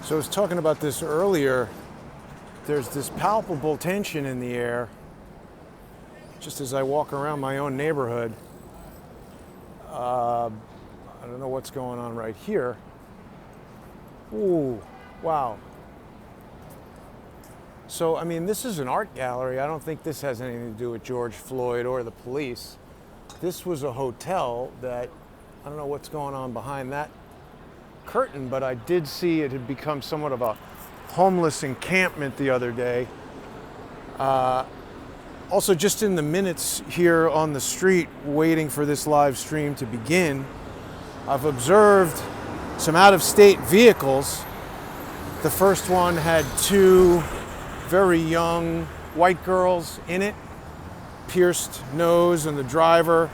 So I was talking about this earlier. There's this palpable tension in the air just as I walk around my own neighborhood. I don't know what's going on right here. Ooh, wow. So, I mean, this is an art gallery. I don't think this has anything to do with George Floyd or the police. This was a hotel that, I don't know what's going on behind that curtain, but I did see it had become somewhat of a homeless encampment the other day. Also, just in the minutes here on the street, waiting for this live stream to begin, I've observed some out-of-state vehicles. The first one had two very young white girls in it, pierced nose, and the driver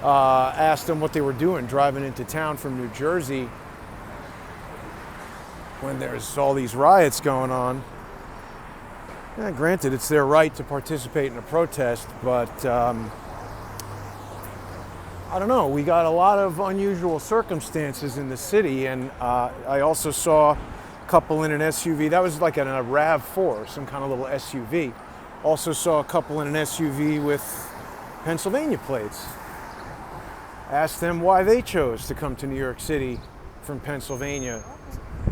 asked them what they were doing driving into town from New Jersey when there's all these riots going on. Yeah, granted, it's their right to participate in a protest, but I don't know. We got a lot of unusual circumstances in the city, and I also saw a couple in an SUV. That was like a RAV4, some kind of little SUV. Also saw a couple in an SUV with Pennsylvania plates. Asked them why they chose to come to New York City from Pennsylvania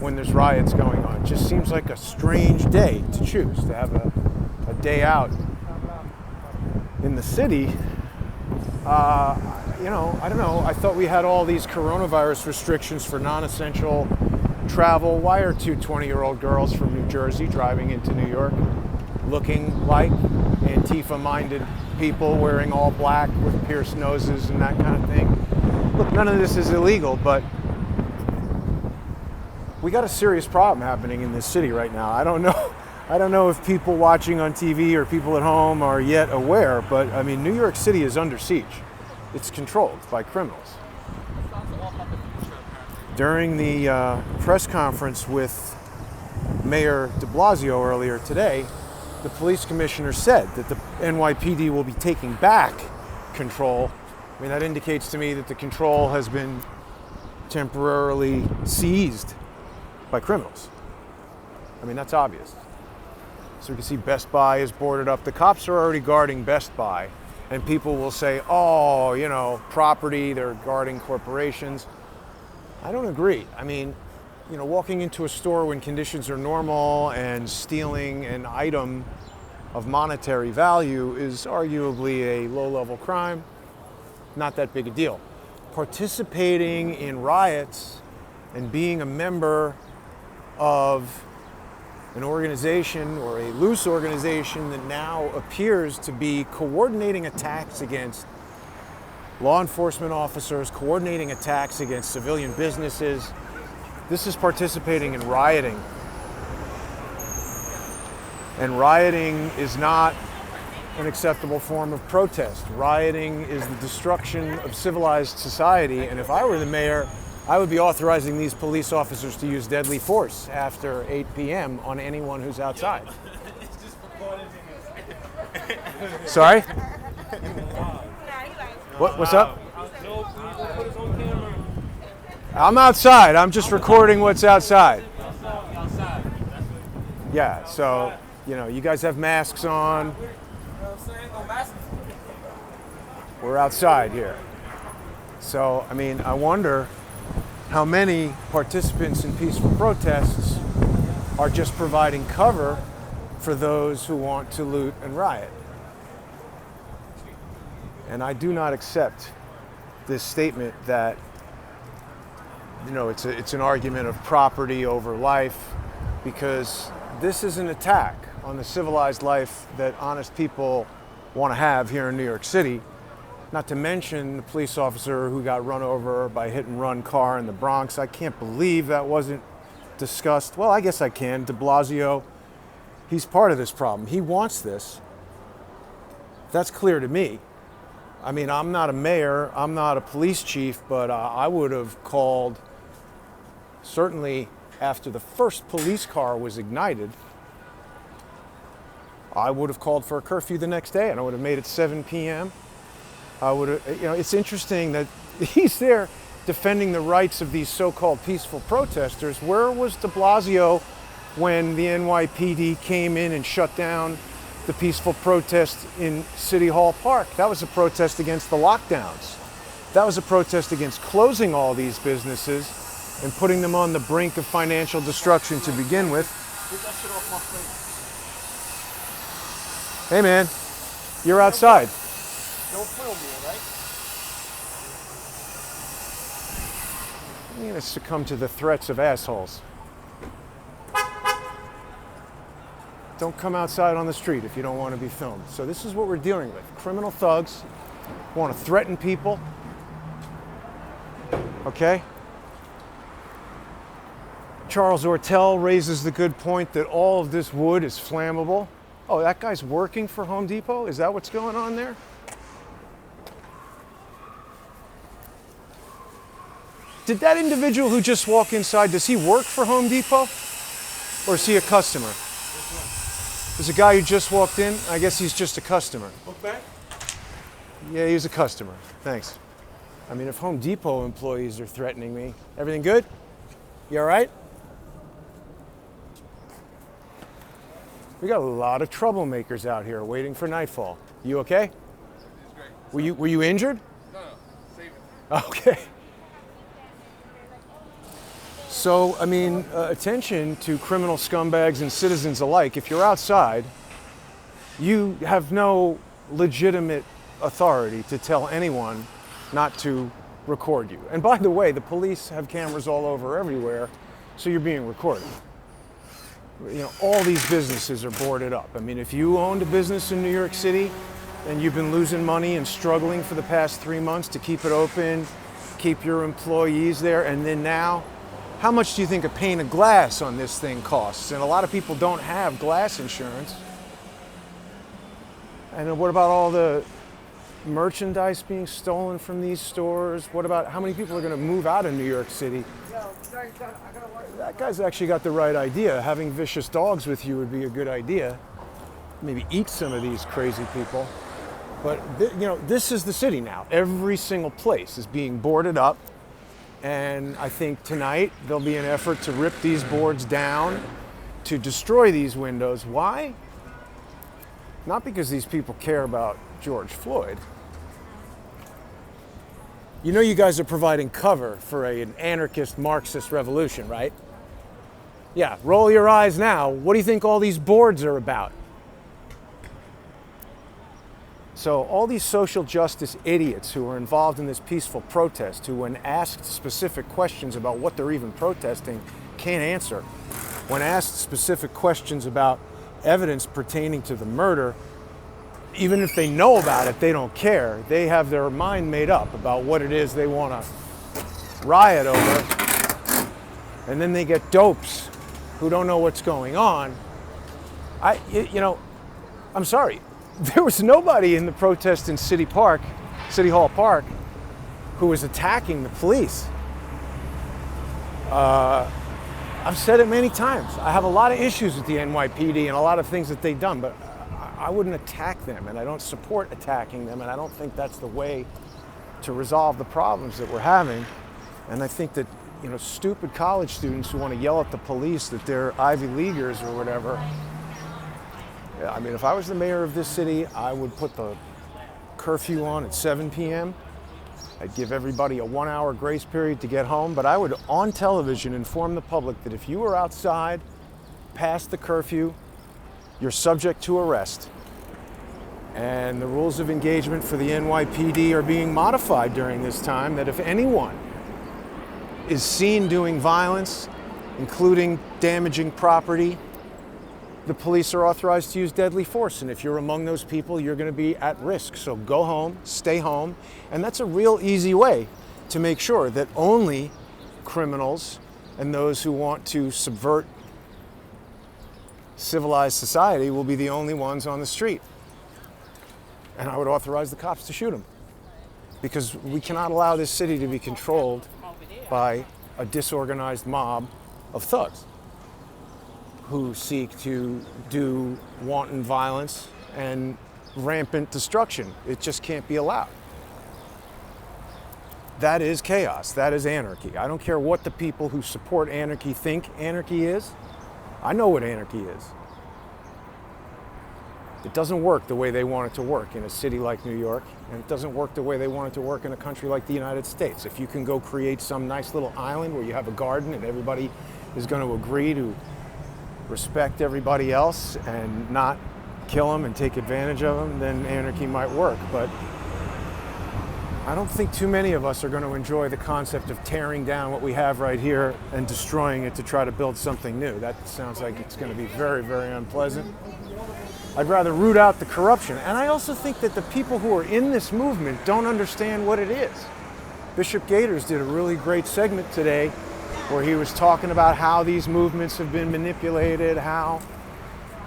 when there's riots going on. It just seems like a strange day to choose, to have a day out in the city. I don't know. I thought we had all these coronavirus restrictions for non-essential travel. Why are two 20-year-old girls from New Jersey driving into New York looking like Antifa-minded people wearing all black with pierced noses and that kind of thing? Look, none of this is illegal, but we got a serious problem happening in this city right now. I don't know if people watching on TV or people at home are yet aware, but I mean, New York City is under siege. It's controlled by criminals. During the press conference with Mayor de Blasio earlier today, the police commissioner said that the NYPD will be taking back control. I mean, that indicates to me that the control has been temporarily seized by criminals. I mean, that's obvious. So we can see Best Buy is boarded up. The cops are already guarding Best Buy, and people will say, oh, property, they're guarding corporations. I don't agree. I mean, walking into a store when conditions are normal and stealing an item of monetary value is arguably a low-level crime. Not that big a deal. Participating in riots and being a member of an organization or a loose organization that now appears to be coordinating attacks against law enforcement officers, coordinating attacks against civilian businesses. This is participating in rioting. And rioting is not an acceptable form of protest. Rioting is the destruction of civilized society, and if I were the mayor, I would be authorizing these police officers to use deadly force after 8 p.m. on anyone who's outside. Sorry? What's up? I'm outside. I'm just recording what's outside. Yeah, so, you guys have masks on. We're outside here. So, I mean, I wonder how many participants in peaceful protests are just providing cover for those who want to loot and riot. And I do not accept this statement that, it's an argument of property over life, because this is an attack on the civilized life that honest people want to have here in New York City. Not to mention the police officer who got run over by a hit-and-run car in the Bronx. I can't believe that wasn't discussed. Well, I guess I can. De Blasio, he's part of this problem. He wants this. That's clear to me. I mean, I'm not a mayor, I'm not a police chief, but I would have called, certainly after the first police car was ignited, I would have called for a curfew the next day, and I would have made it 7 p.m. I would have, it's interesting that he's there defending the rights of these so-called peaceful protesters. Where was de Blasio when the NYPD came in and shut down the peaceful protest in City Hall Park? That was a protest against the lockdowns. That was a protest against closing all these businesses and putting them on the brink of financial destruction to begin with. Get that shit off my face. Hey man, you're outside. Don't film me, all right? You're gonna succumb to the threats of assholes. Don't come outside on the street if you don't want to be filmed. So this is what we're dealing with. Criminal thugs want to threaten people. Okay? Charles Ortel raises the good point that all of this wood is flammable. Oh, that guy's working for Home Depot? Is that what's going on there? Did that individual who just walked inside, does he work for Home Depot? Or is he a customer? There's a guy who just walked in. I guess he's just a customer. Look back. Yeah, he's a customer. Thanks. I mean, if Home Depot employees are threatening me, everything good? You all right? We got a lot of troublemakers out here waiting for nightfall. You okay? It's great. Were you injured? No, save it. Okay. So, I mean, attention to criminal scumbags and citizens alike. If you're outside, you have no legitimate authority to tell anyone not to record you. And by the way, the police have cameras all over everywhere, so you're being recorded. You know, all these businesses are boarded up. I mean, if you owned a business in New York City and you've been losing money and struggling for the past 3 months to keep it open, keep your employees there, and then now, how much do you think a pane of glass on this thing costs? And a lot of people don't have glass insurance. And what about all the merchandise being stolen from these stores? What about how many people are going to move out of New York City? That guy's actually got the right idea. Having vicious dogs with you would be a good idea. Maybe eat some of these crazy people. But you know, this is the city now. Every single place is being boarded up. And I think tonight there'll be an effort to rip these boards down, to destroy these windows. Why? Not because these people care about George Floyd. You know you guys are providing cover for an anarchist Marxist revolution, right? Yeah, roll your eyes now. What do you think all these boards are about? So all these social justice idiots who are involved in this peaceful protest, who when asked specific questions about what they're even protesting, can't answer. When asked specific questions about evidence pertaining to the murder, even if they know about it, they don't care. They have their mind made up about what it is they want to riot over. And then they get dopes who don't know what's going on. I'm sorry. There was nobody in the protest in City Hall Park, who was attacking the police. I've said it many times. I have a lot of issues with the NYPD and a lot of things that they've done, but I wouldn't attack them, and I don't support attacking them, and I don't think that's the way to resolve the problems that we're having. And I think that, you know, stupid college students who want to yell at the police that they're Ivy Leaguers or whatever. Yeah, I mean, if I was the mayor of this city, I would put the curfew on at 7 p.m. I'd give everybody a 1-hour grace period to get home, but I would, on television, inform the public that if you were outside past the curfew, you're subject to arrest. And the rules of engagement for the NYPD are being modified during this time, that if anyone is seen doing violence, including damaging property, the police are authorized to use deadly force. And if you're among those people, you're going to be at risk. So go home, stay home. And that's a real easy way to make sure that only criminals and those who want to subvert civilized society will be the only ones on the street. And I would authorize the cops to shoot them, because we cannot allow this city to be controlled by a disorganized mob of thugs who seek to do wanton violence and rampant destruction. It just can't be allowed. that is chaos. That is anarchy. I don't care what the people who support anarchy think anarchy is. I know what anarchy is. It doesn't work the way they want it to work in a city like New York, and it doesn't work the way they want it to work in a country like the United States. If you can go create some nice little island where you have a garden and everybody is going to agree to respect everybody else and not kill them and take advantage of them, then anarchy might work. But I don't think too many of us are going to enjoy the concept of tearing down what we have right here and destroying it to try to build something new. That sounds like it's going to be very, very unpleasant. I'd rather root out the corruption. And I also think that the people who are in this movement don't understand what it is. Bishop Gators did a really great segment today where he was talking about how these movements have been manipulated, how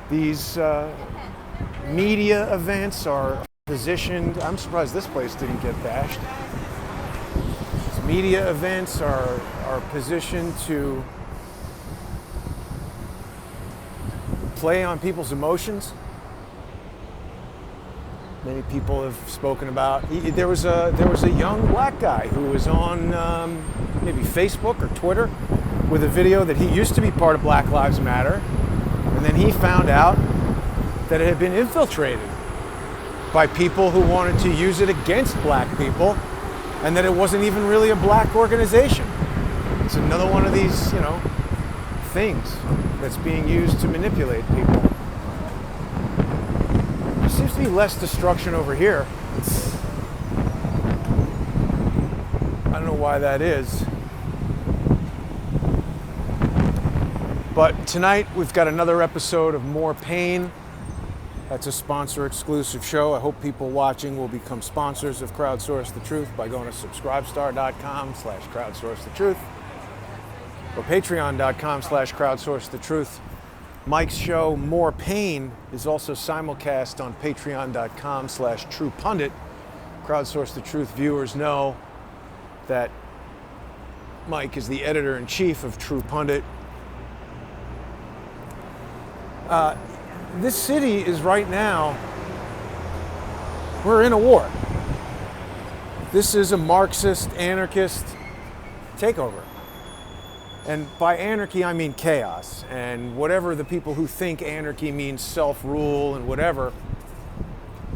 these media events are positioned. I'm surprised this place didn't get bashed. These media events are positioned to play on people's emotions. Many people have spoken about. There was a young black guy who was on maybe Facebook or Twitter with a video that he used to be part of Black Lives Matter, and then he found out that it had been infiltrated by people who wanted to use it against black people, and that it wasn't even really a black organization. It's another one of these, things that's being used to manipulate people. There seems to be less destruction over here. I don't know why that is. But tonight we've got another episode of More Pain. That's a sponsor exclusive show. I hope people watching will become sponsors of Crowdsource the Truth by going to subscribestar.com/crowdsourcethetruth or patreon.com/crowdsourcethetruth. Mike's show, More Pain, is also simulcast on patreon.com/truepundit. Crowdsource the Truth viewers know that Mike is the editor-in-chief of True Pundit. This city is right now, we're in a war. This is a Marxist, anarchist takeover. And by anarchy, I mean chaos. And whatever the people who think anarchy means self-rule and whatever,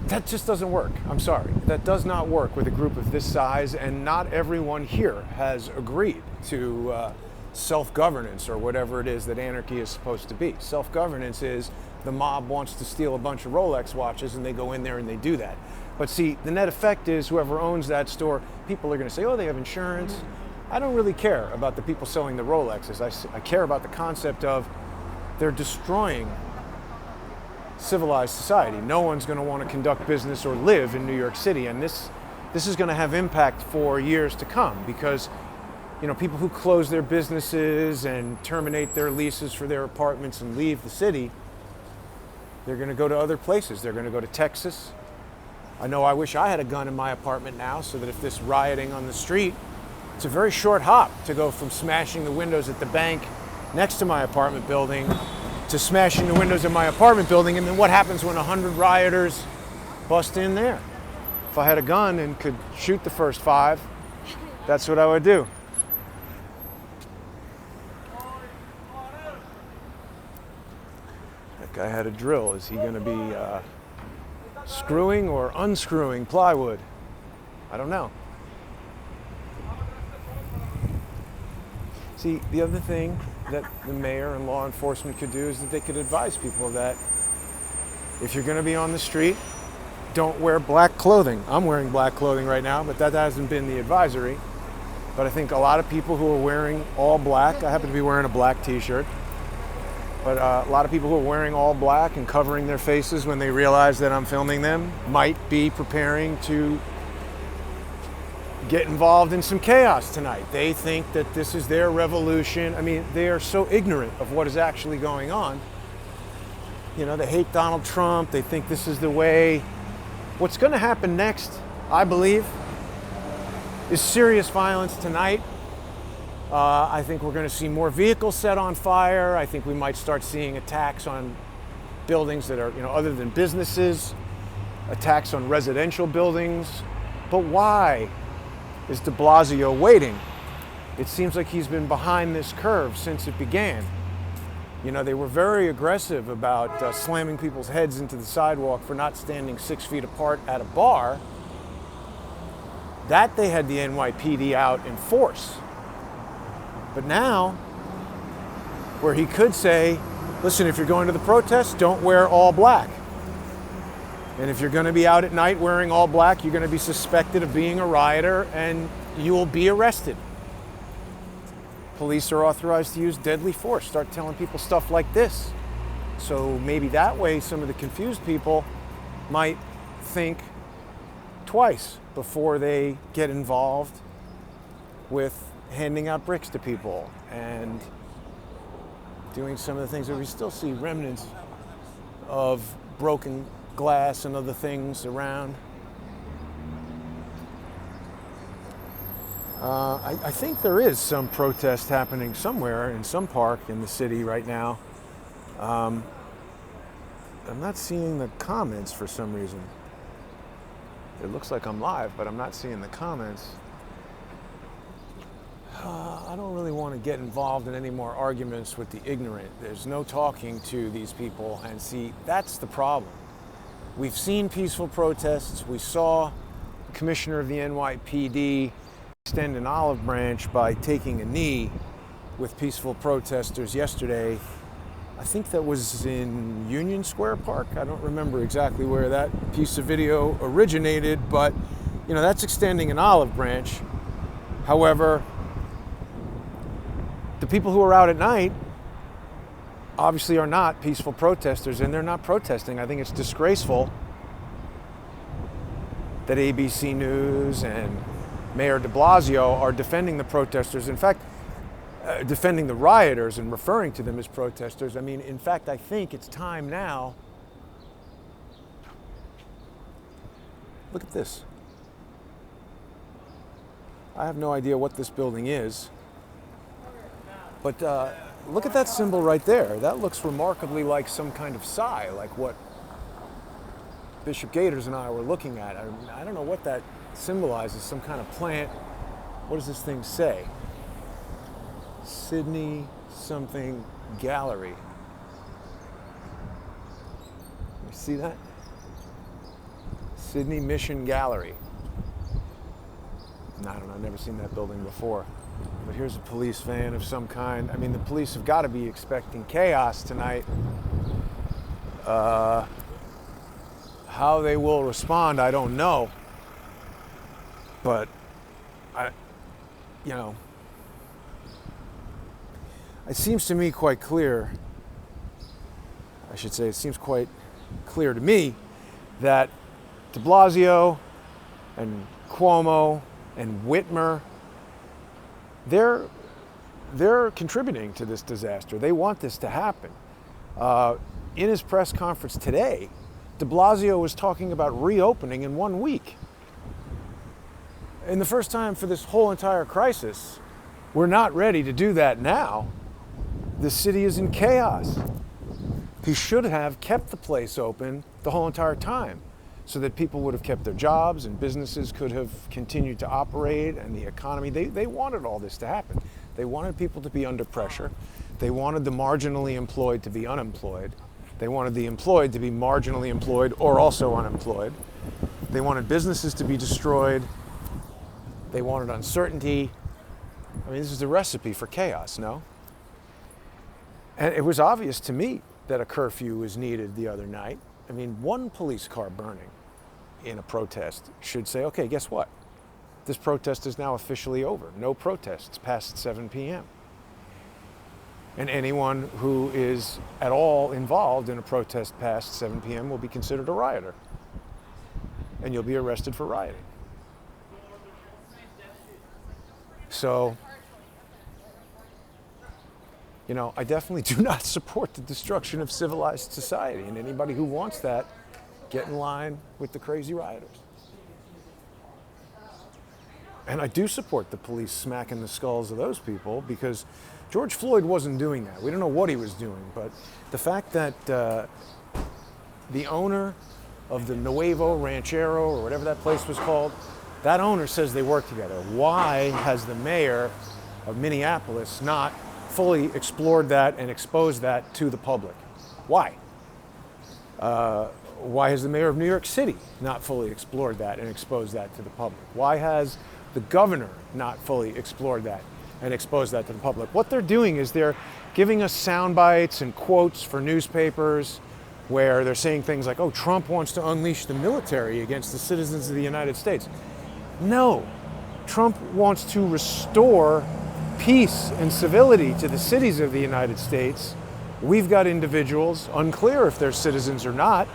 that just doesn't work. I'm sorry. That does not work with a group of this size, and not everyone here has agreed to self-governance or whatever it is that anarchy is supposed to be. Self-governance is the mob wants to steal a bunch of Rolex watches and they go in there and they do that. But see, the net effect is whoever owns that store, people are going to say, oh, they have insurance. I don't really care about the people selling the Rolexes. I care about the concept of they're destroying civilized society. No one's going to want to conduct business or live in New York City, and this is going to have impact for years to come, because people who close their businesses and terminate their leases for their apartments and leave the city, they're going to go to other places. They're going to go to Texas. I know I wish I had a gun in my apartment now, so that if this rioting on the street, it's a very short hop to go from smashing the windows at the bank next to my apartment building to smashing the windows of my apartment building. And then what happens when 100 rioters bust in there? If I had a gun and could shoot the first 5, that's what I would do. That guy had a drill. Is he going to be screwing or unscrewing plywood? I don't know. See, the other thing that the mayor and law enforcement could do is that they could advise people that if you're going to be on the street, don't wear black clothing. I'm wearing black clothing right now, but that hasn't been the advisory. But I think a lot of people who are wearing all black, I happen to be wearing a black t-shirt, but a lot of people who are wearing all black and covering their faces when they realize that I'm filming them might be preparing to get involved in some chaos tonight. They think that this is their revolution. I mean, they are so ignorant of what is actually going on. They hate Donald Trump. They think this is the way. What's going to happen next, I believe, is serious violence tonight. I think we're going to see more vehicles set on fire. I think we might start seeing attacks on buildings that are, other than businesses, attacks on residential buildings. But why? is de Blasio waiting? It seems like he's been behind this curve since it began. You know, they were very aggressive about slamming people's heads into the sidewalk for not standing 6 feet apart at a bar. That they had the NYPD out in force. But now, where he could say, listen, if you're going to the protest, don't wear all black. And if you're going to be out at night wearing all black, you're going to be suspected of being a rioter and you will be arrested. Police are authorized to use deadly force. Start telling people stuff like this. So maybe that way some of the confused people might think twice before they get involved with handing out bricks to people and doing some of the things that we still see remnants of broken glass and other things around. I think there is some protest happening somewhere in some park in the city right now. I'm not seeing the comments for some reason. It looks like I'm live, but I'm not seeing the comments. I don't really want to get involved in any more arguments with the ignorant. There's no talking to these people, and see, that's the problem. We've seen peaceful protests. We saw the commissioner of the NYPD extend an olive branch by taking a knee with peaceful protesters yesterday. I think that was in Union Square Park. I don't remember exactly where that piece of video originated, but you know, that's extending an olive branch. However, the people who are out at night obviously are not peaceful protesters, and they're not protesting. I think it's disgraceful that ABC News and Mayor de Blasio are defending the protesters. In fact, defending the rioters and referring to them as protesters. I mean, in fact, I think it's time now. Look at this. I have no idea what this building is, but look at that symbol right there. That looks remarkably like some kind of sigh, like what Bishop Gators and I were looking at. I don't know what that symbolizes, some kind of plant. What does this thing say? Sydney something gallery. You see that? Sydney Mission Gallery. I don't know, I've never seen that building before. But here's a police van of some kind. I mean, the police have got to be expecting chaos tonight. How they will respond, I don't know. But, it seems to me quite clear, I should say, it seems quite clear to me that de Blasio and Cuomo and Whitmer, they're contributing to this disaster. They want this to happen. In his press conference today, de Blasio was talking about reopening in 1 week. And the first time for this whole entire crisis, we're not ready to do that now. The city is in chaos. He should have kept the place open the whole entire time so that people would have kept their jobs and businesses could have continued to operate and the economy. They wanted all this to happen. They wanted people to be under pressure. They wanted the marginally employed to be unemployed. They wanted the employed to be marginally employed or also unemployed. They wanted businesses to be destroyed. They wanted uncertainty. I mean, this is a recipe for chaos, no? And it was obvious to me that a curfew was needed the other night. I mean, one police car burning in a protest should say, okay, guess what? This protest is now officially over. No protests past 7 p.m. And anyone who is at all involved in a protest past 7 p.m. will be considered a rioter. And you'll be arrested for rioting. So, I definitely do not support the destruction of civilized society. And anybody who wants that, get in line with the crazy rioters. And I do support the police smacking the skulls of those people because George Floyd wasn't doing that. We don't know what he was doing, but the fact that the owner of the Nuevo Ranchero, or whatever that place was called, That owner says they work together. Why has the mayor of Minneapolis not fully explored that and exposed that to the public? Why? Why has the mayor of New York City not fully explored that and exposed that to the public? Why has the governor not fully explored that and exposed that to the public? What they're doing is they're giving us sound bites and quotes for newspapers where they're saying things like, oh, Trump wants to unleash the military against the citizens of the United States. No, Trump wants to restore peace and civility to the cities of the United States. We've got individuals, unclear if they're citizens or not.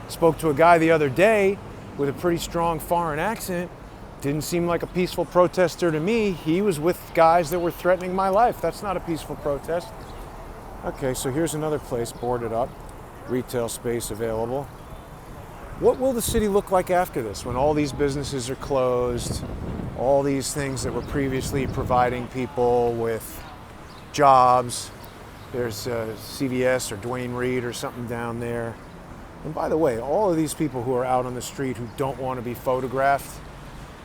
Spoke to a guy the other day with a pretty strong foreign accent. Didn't seem like a peaceful protester to me. He was with guys that were threatening my life. That's not a peaceful protest. Okay, so here's another place boarded up. Retail space available. What will the city look like after this, when all these businesses are closed, all these things that were previously providing people with jobs? There's CVS or Duane Reade or something down there. And by the way, all of these people who are out on the street who don't want to be photographed,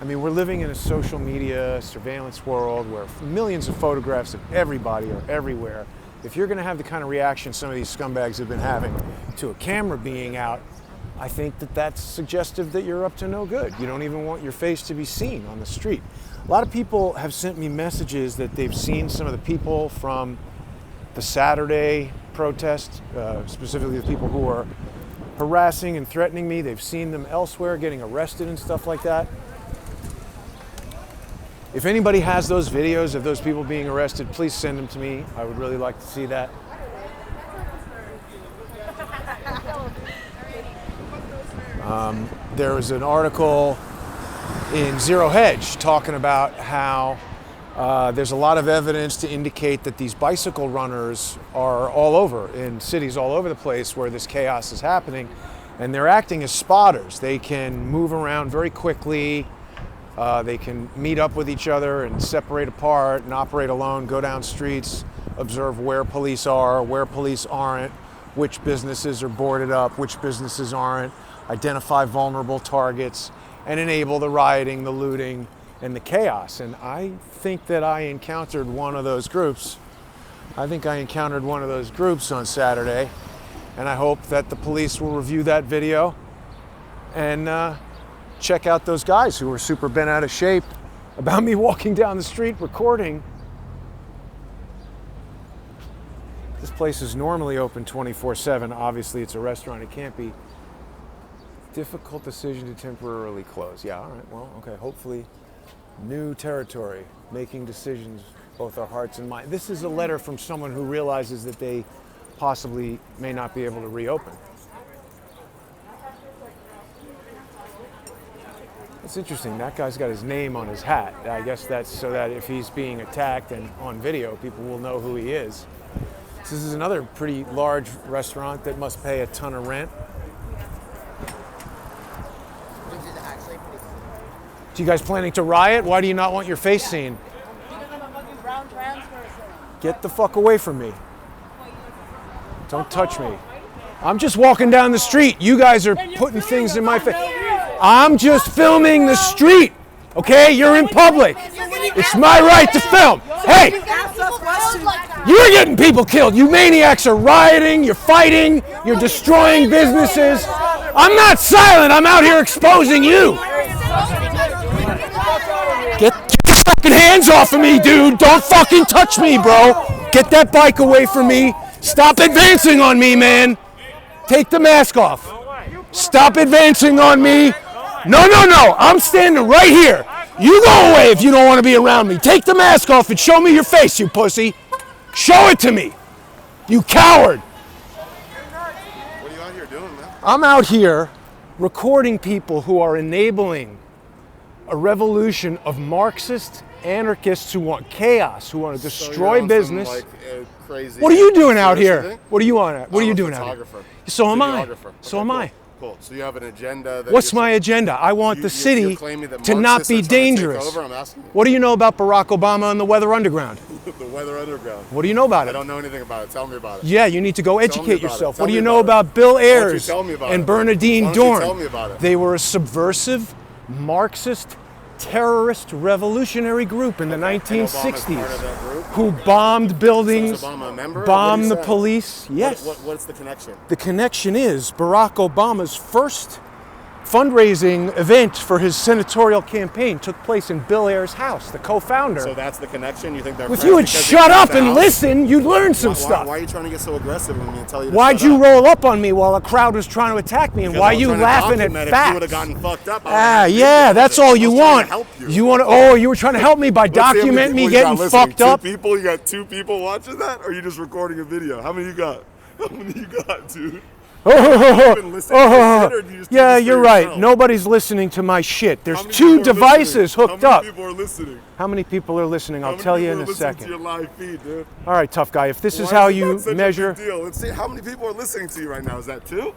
I mean, we're living in a social media surveillance world where millions of photographs of everybody are everywhere. If you're going to have the kind of reaction some of these scumbags have been having to a camera being out, I think that that's suggestive that you're up to no good. You don't even want your face to be seen on the street. A lot of people have sent me messages that they've seen some of the people from the Saturday protest, specifically the people who are harassing and threatening me. They've seen them elsewhere getting arrested and stuff like that. If anybody has those videos of those people being arrested, please send them to me. I would really like to see that. There was an article in Zero Hedge talking about how there's a lot of evidence to indicate that these bicycle runners are all over, in cities all over the place where this chaos is happening, and they're acting as spotters. They can move around very quickly. They can meet up with each other and separate apart and operate alone, go down streets, observe where police are, where police aren't, which businesses are boarded up, which businesses aren't, identify vulnerable targets, and enable the rioting, the looting, and the chaos. And I think that I encountered one of those groups. I think I encountered one of those groups on Saturday, and I hope that the police will review that video and check out those guys who were super bent out of shape about me walking down the street recording. This place is normally open 24/7. Obviously, it's a restaurant. It can't be. Difficult decision to temporarily close. Yeah, all right, well, okay, hopefully new territory, making decisions, both our hearts and minds. This is a letter from someone who realizes that they possibly may not be able to reopen. It's interesting, that guy's got his name on his hat. I guess that's so that if he's being attacked and on video, people will know who he is. This is another pretty large restaurant that must pay a ton of rent. So you guys planning to riot? Why do you not want your face seen? Because I'm a fucking brown trans person. Get the fuck away from me. Don't touch me. I'm just walking down the street. You guys are putting things in my face. I'm just filming the street, okay? You're in public. It's my right to film. Hey, you're getting people killed. You maniacs are rioting, you're fighting, you're destroying businesses. I'm not silent, I'm out here exposing you. Get your fucking hands off of me, dude. Don't fucking touch me, bro. Get that bike away from me. Stop advancing on me, man. Take the mask off. Stop advancing on me. No. I'm standing right here. You go away if you don't want to be around me. Take the mask off and show me your face, you pussy. Show it to me. You coward. What are you out here doing, man? I'm out here recording people who are enabling a revolution of Marxist anarchists who want chaos, who want to destroy business. Crazy What are you doing out here? thing? What are you on? What are you doing out here? So am I. So am I. Cool. So you have an agenda. That What's my agenda? I want the city to not be dangerous. I'm asking you. What do you know about Barack Obama and the Weather Underground? The Weather Underground. What do you know about I it? don't know anything about it. Tell me about it. Yeah, you need to go educate about yourself. it. What do Tell you me know about about Bill Why don't you Ayers tell me about and it? Bernadine Why don't you Dorn? tell me about it? They were a subversive, Marxist terrorist revolutionary group in the And Obama's 1960s part of that group? who bombed buildings, So is Obama a member? bombed What the are you saying? police. Yes. What's the connection? The connection is Barack Obama's first fundraising event for his senatorial campaign took place in Bill Ayer's house, the co-founder. So that's the connection? You think they're If friends you would because shut they up bought the and house? listen, you'd learn some stuff. Why are you trying to get so aggressive when you tell you to Why'd shut you up? roll up on me while a crowd was trying to attack me? And Because why I are was you trying to laughing at document it. If facts? you would have gotten fucked up, I would Ah, have yeah, that's all you I was trying want. to help you. You want to? Oh, you were trying to help me by Let's see how many document me people you got getting listening. fucked up. Two people? You got 2 people watching that? Or are you just recording a video? How many you got? How many you got, dude? been listening to shit, or do you just do Yeah, this for you're right. yourself? Nobody's listening to my shit. There's How many 2 people are devices listening? hooked How up. many people are listening? How many people are listening? How I'll many tell you people in are a listening to second. your live feed, dude? All right, tough guy. If this is Why how is you that such a measure, big deal? Let's see, how many people are listening to you right now? Is that 2?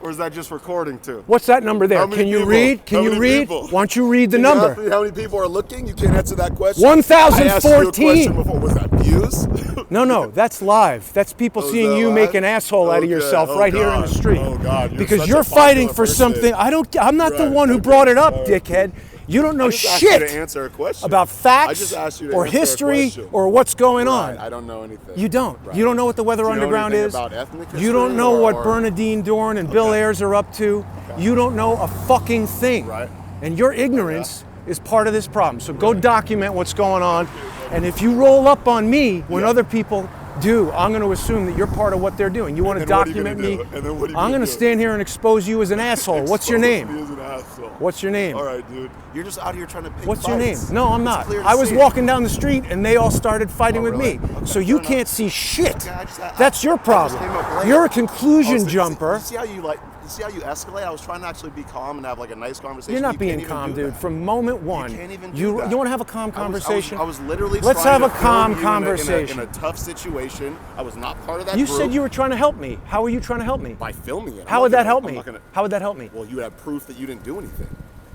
Or is that just recording 2? what's that number there? How many Can you people? read? Can How you many read? people? Why don't you read the Can you number? ask me how many people are looking? You can't answer that question. 1,014. I asked you a question before. Was that views? No, that's live. That's people Oh, is seeing that you live? make an asshole out of Okay. yourself Oh, right here in the God. street. Oh, God. You're Because such you're a fighting popular for person. something. I'm not the Right. one who Okay. brought it up, All right. dickhead. You don't know I just asked you shit to answer a question. about I facts just asked you to or answer a history question. or what's going Right. on. I don't know anything. You don't. Right. You don't know what the Weather Do you know Underground anything is. about ethnic You don't history know what or- Bernadine Dorn and Bill Ayers are up to. You don't know a fucking thing. Right. And your ignorance is part of this problem. So go document what's going on. And if you roll up on me when Yeah. other people do, I'm going to assume that you're part of what they're doing. You want to And then what are you document gonna me. do? And then what are you I'm gonna going to do? stand here and expose you as an asshole. What's your Expose name? me as an asshole. What's your name? All right, dude. You're just out here trying to pick What's your name? fights. No, I'm It's not. clear to I was see. walking down the street and they all started fighting Oh, with really? me. Okay, So you fair can't enough. see shit. Okay, That's your I just problem. came up late. You're a conclusion Oh, so jumper. You see how you escalate? I was trying to actually be calm and have like a nice conversation. You're not You being can't even calm, do dude. that. From moment one, You can't even do you that. want to have a calm conversation? I was literally Let's trying have to a calm film you conversation. in a tough situation. I was not part of that You group. said you were trying to help me. How are you trying to help me? by filming it. How would that help me? How would that help me? Well, you have proof that you didn't do anything.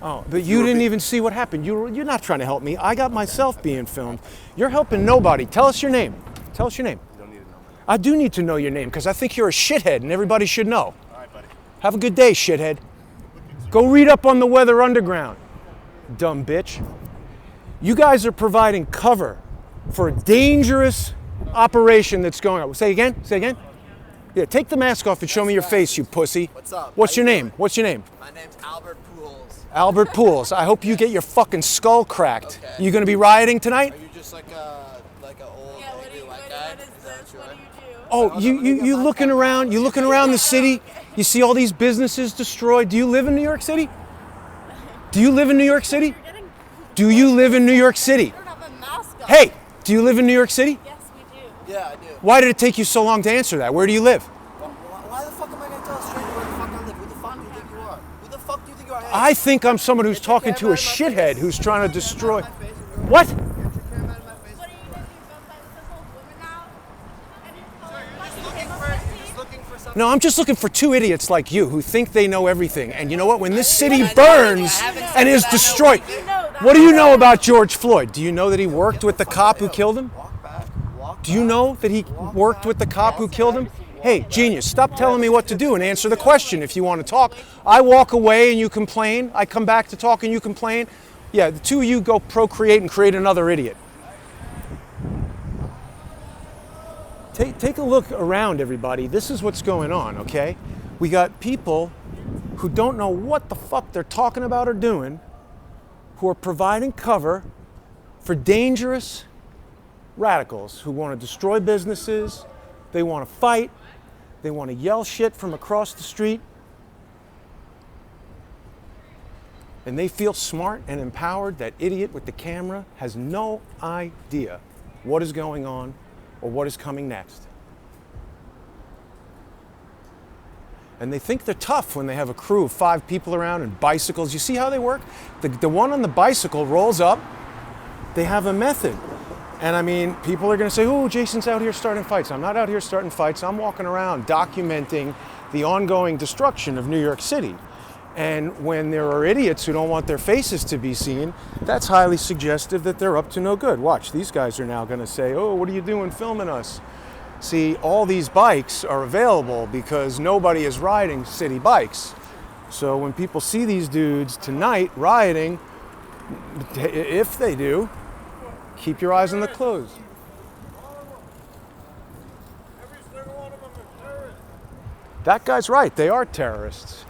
Oh, but you you were didn't be- even see what happened. You're not trying to help me. I got myself being filmed. You're helping nobody. Tell us your name. Tell us your name. You don't need to know. I do need to know your name because I think you're a shithead and everybody should know. All right, buddy. Have a good day, shithead. Go read up on the Weather Underground, dumb bitch. You guys are providing cover for a dangerous operation that's going on. Say again? Say again? Yeah, take the mask off and show me your face, you pussy. What's up? What's How your you name? doing? What's your name? My name's Albert Pools. Albert Pools. I hope you get your fucking skull cracked. Okay. You gonna be rioting tonight? Are you just like a old Yeah, angry white guy? what is Is that this? what What you do are? you do? Oh, you looking around? You looking around the city? You see all these businesses destroyed? Do you live in New York City? Do you live in New York City? You're getting, Do you live in New York City? you don't have a mask on. Hey, do you live in New York City? Yes, we do. Yeah, I do. Why did it take you so long to answer that? Where do you live? Why the fuck am I gonna tell a stranger where the fuck I live? Who the fuck do you think you are? Who the fuck do you think you are? Hey, I think I'm someone who's get your talking to camera a out of my shithead face. who's trying to Get your destroy. camera out of my face, bro. What? Get your camera out of my face. What are you going to do? Go fight with this old woman now? And you're Looking for something. No, I'm just looking for 2 idiots like you who think they know everything. And you know what? When this city burns and is destroyed, what do you know about George Floyd? Do you know that he worked with the cop who killed him? Walk back. Walk Do you know that he worked with the cop who killed him? Hey, genius, stop telling me what to do and answer the question if you want to talk. I walk away and you complain. I come back to talk and you complain. Yeah, the 2 of you go procreate and create another idiot. Take a look around, everybody. This is what's going on, okay? We got people who don't know what the fuck they're talking about or doing, who are providing cover for dangerous radicals who want to destroy businesses, they want to fight, they want to yell shit from across the street, and they feel smart and empowered. That idiot with the camera has no idea what is going on or what is coming next. And they think they're tough when they have a crew of 5 people around and bicycles. You see how they work? The one on the bicycle rolls up. They have a method. And I mean, people are going to say, oh, Jason's out here starting fights. I'm not out here starting fights. I'm walking around documenting the ongoing destruction of New York City. And when there are idiots who don't want their faces to be seen, that's highly suggestive that they're up to no good. Watch, these guys are now going to say, oh, what are you doing filming us? See, all these bikes are available because nobody is riding city bikes. So when people see these dudes tonight rioting, If they do, keep your eyes on the clothes. Every single one of them is terrorists. That guy's right. They are terrorists.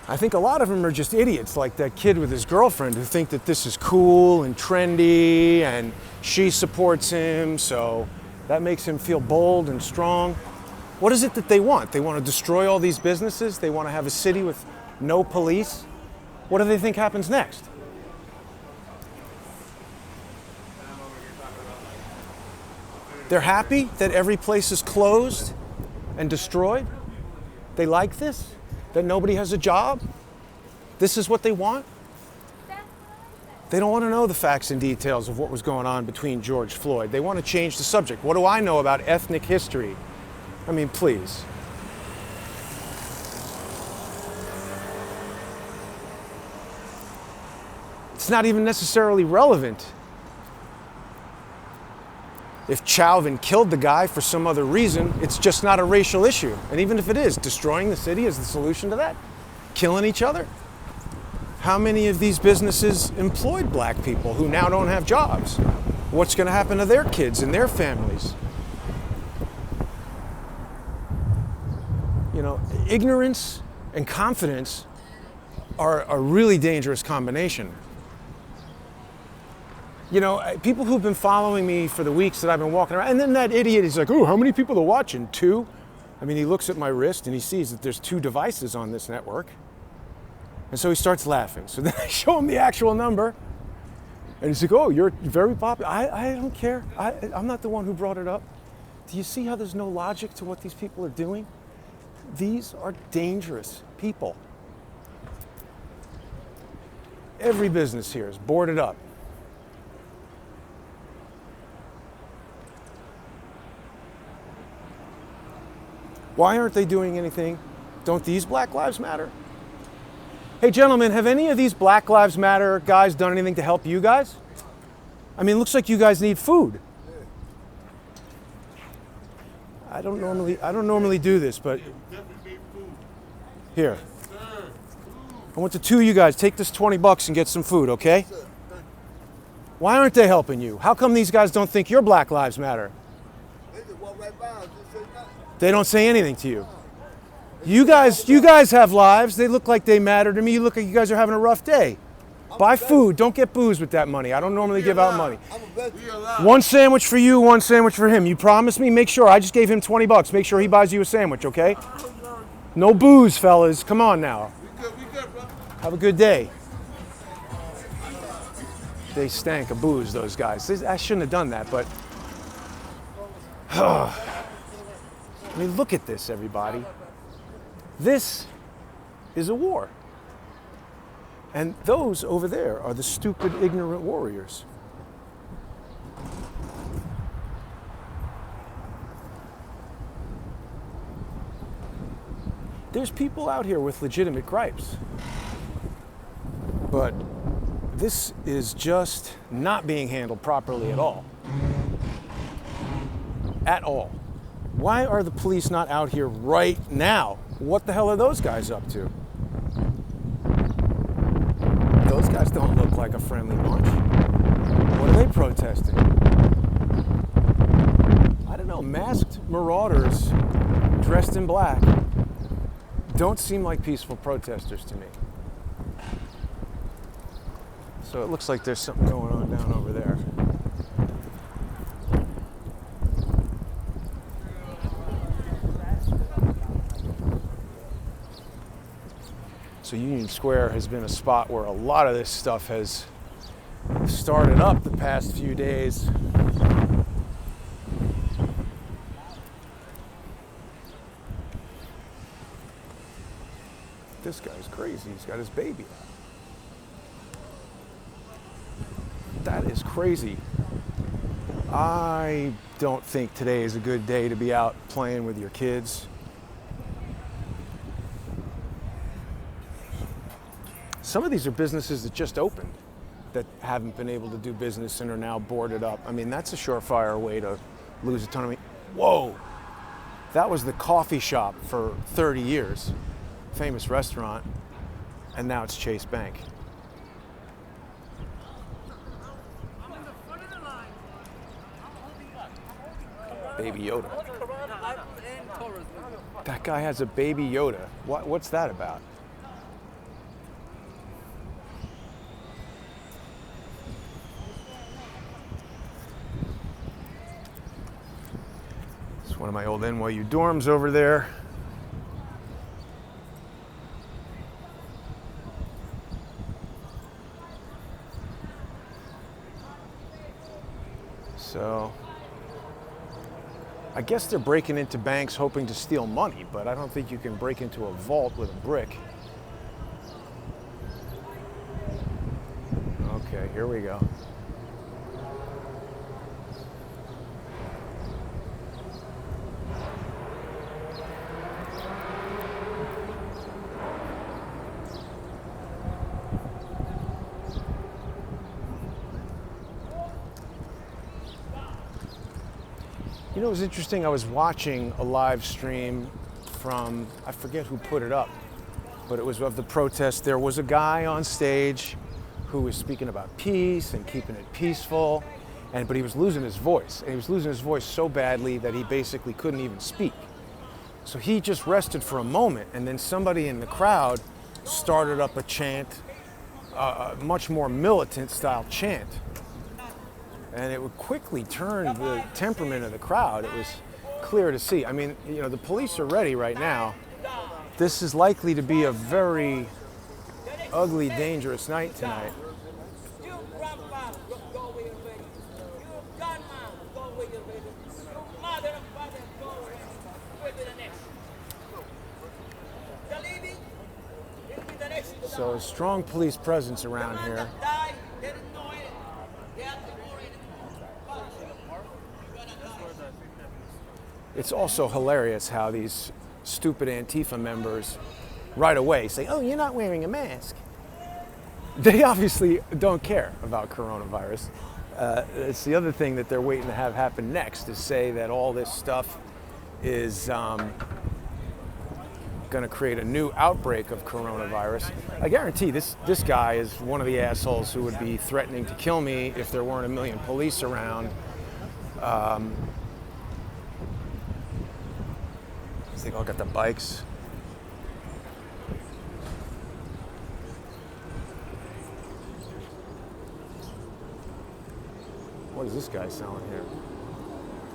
I think a lot of them are just idiots, like that kid with his girlfriend who think that this is cool and trendy and she supports him, so that makes him feel bold and strong. What is it that they want? They want to destroy all these businesses? They want to have a city with no police? What do they think happens next? They're happy that every place is closed and destroyed? They like this? That nobody has a job? This is what they want? They don't want to know the facts and details of what was going on between George Floyd. They want to change the subject. What do I know about ethnic history? I mean, please. It's not even necessarily relevant. If Chauvin killed the guy for some other reason, it's just not a racial issue. And even if it is, destroying the city is the solution to that? Killing each other? How many of these businesses employed black people who now don't have jobs? What's going to happen to their kids and their families? You know, ignorance and confidence are a really dangerous combination. You know, people who've been following me for the weeks that I've been walking around, and then that idiot is like, oh, how many people are watching? 2? I mean, he looks at my wrist and he sees that there's 2 devices on this network. And so he starts laughing. So then I show him the actual number. And he's like, oh, you're very popular. I don't care. I'm not the one who brought it up. Do you see how there's no logic to what these people are doing? These are dangerous people. Every business here is boarded up. Why aren't they doing anything? Don't these Black Lives Matter? Hey, gentlemen, have any of these Black Lives Matter guys done anything to help you guys? I mean, it looks like you guys need food. I don't normally do this, but here. I want the 2 of you guys take this $20 and get some food, okay? Why aren't they helping you? How come these guys don't think your Black Lives Matter? They don't say anything to you. You guys have lives. They look like they matter to me. You look like you guys are having a rough day. Buy food. Don't get booze with that money. I don't normally give out money. 1 sandwich for you, 1 sandwich for him. You promise me? Make sure. I just gave him $20. Make sure he buys you a sandwich, okay? No booze, fellas. Come on now. Have a good day. They stank of booze, those guys. I shouldn't have done that, but... I mean, look at this, everybody. This is a war. And those over there are the stupid, ignorant warriors. There's people out here with legitimate gripes. But this is just not being handled properly at all. At all. Why are the police not out here right now? What the hell are those guys up to? Those guys don't look like a friendly bunch. What are they protesting? I don't know, masked marauders dressed in black don't seem like peaceful protesters to me. So it looks like there's something going on down over there. So Union Square has been a spot where a lot of this stuff has started up the past few days. This guy's crazy. He's got his baby out. That is crazy. I don't think today is a good day to be out playing with your kids. Some of these are businesses that just opened that haven't been able to do business and are now boarded up. I mean, that's a surefire way to lose a ton of money. Whoa, that was the coffee shop for 30 years, famous restaurant, and now it's Chase Bank. Baby Yoda. That guy has a baby Yoda. What's that about? It's one of my old NYU dorms over there. So, I guess they're breaking into banks hoping to steal money, but I don't think you can break into a vault with a brick. Okay, here we go. You know, it was interesting. I was watching a live stream from, I forget who put it up, but it was of the protest. There was a guy on stage who was speaking about peace and keeping it peaceful, but he was losing his voice. And he was losing his voice so badly that he basically couldn't even speak. So he just rested for a moment, and then somebody in the crowd started up a chant, a much more militant style chant. And it would quickly turn the temperament of the crowd. It was clear to see. I mean, you know, the police are ready right now. This is likely to be a very ugly, dangerous night tonight. So a strong police presence around here. It's also hilarious how these stupid Antifa members right away say, oh, you're not wearing a mask. They obviously don't care about coronavirus. It's the other thing that they're waiting to have happen next, is say that all this stuff is going to create a new outbreak of coronavirus. I guarantee this guy is one of the assholes who would be threatening to kill me if there weren't a million police around. They all got the bikes. What is this guy selling here?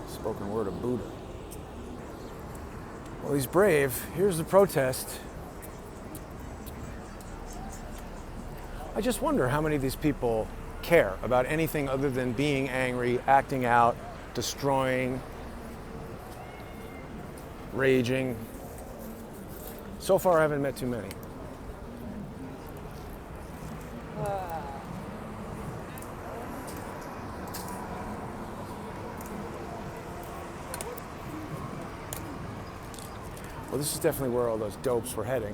Spoken word of Buddha. Well, he's brave. Here's the protest. I just wonder how many of these people care about anything other than being angry, acting out, destroying, raging. So far, I haven't met too many. Well, this is definitely where all those dopes were heading.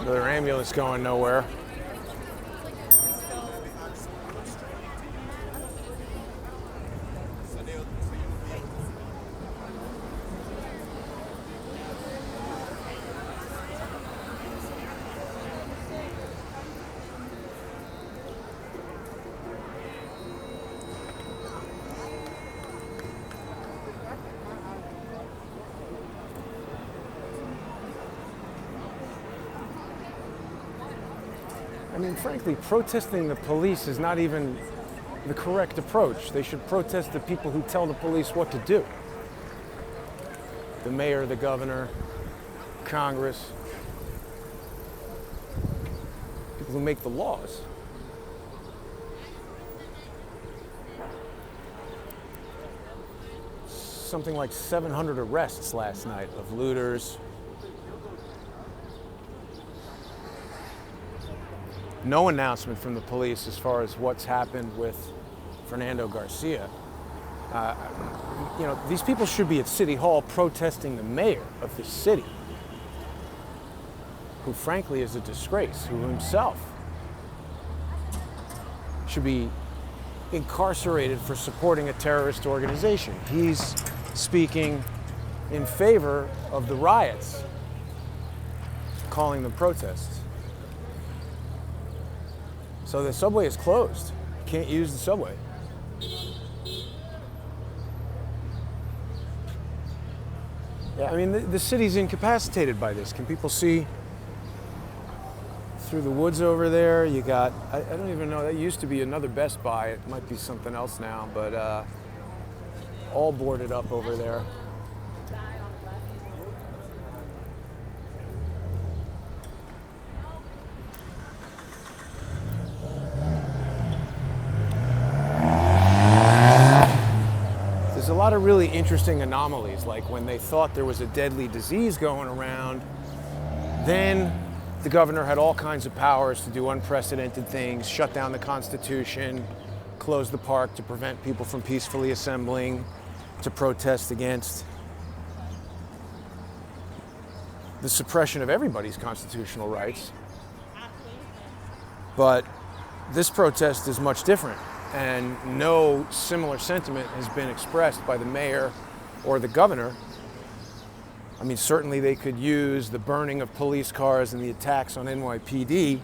Another ambulance going nowhere. I mean, frankly, protesting the police is not even the correct approach. They should protest the people who tell the police what to do. The mayor, the governor, Congress, people who make the laws. Something like 700 arrests last night of looters, no announcement from the police as far as what's happened with Fernando Garcia. These people should be at City Hall protesting the mayor of the city, who frankly is a disgrace, who himself should be incarcerated for supporting a terrorist organization. He's speaking in favor of the riots, calling them protests. So the subway is closed. You can't use the subway. Yeah, I mean, the city's incapacitated by this. Can people see through the woods over there? You got, I don't even know, that used to be another Best Buy. It might be something else now, but all boarded up over there. There's a lot of really interesting anomalies, like when they thought there was a deadly disease going around, then the governor had all kinds of powers to do unprecedented things, shut down the Constitution, close the park to prevent people from peacefully assembling to protest against the suppression of everybody's constitutional rights. But this protest is much different, and no similar sentiment has been expressed by the mayor or the governor. I mean, certainly they could use the burning of police cars and the attacks on NYPD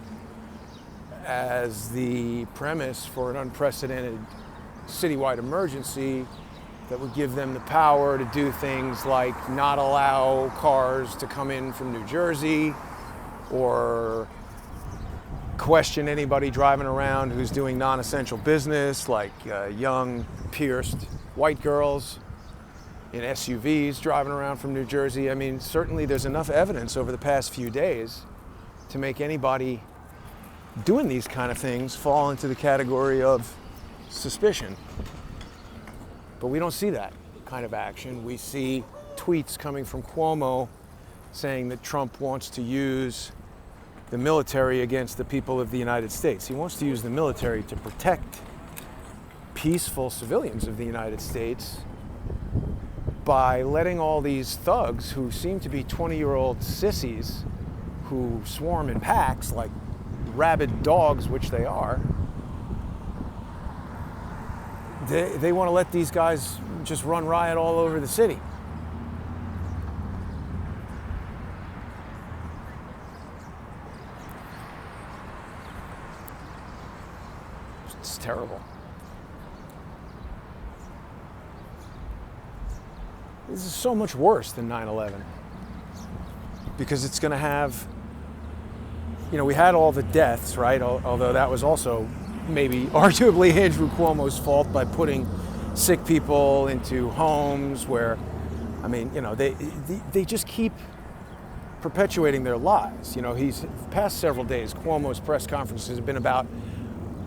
as the premise for an unprecedented citywide emergency that would give them the power to do things like not allow cars to come in from New Jersey, or question anybody driving around who's doing non-essential business, like young, pierced white girls in SUVs driving around from New Jersey. I mean, certainly there's enough evidence over the past few days to make anybody doing these kind of things fall into the category of suspicion. But we don't see that kind of action. We see tweets coming from Cuomo saying that Trump wants to use the military against the people of the United States. He wants to use the military to protect peaceful civilians of the United States by letting all these thugs, who seem to be 20-year-old sissies who swarm in packs like rabid dogs, which they are, they want to let these guys just run riot all over the city. It's terrible. This is so much worse than 9/11, because it's going to have, we had all the deaths, right? Although that was also maybe arguably Andrew Cuomo's fault by putting sick people into homes where, they just keep perpetuating their lies. He's past several days, Cuomo's press conferences have been about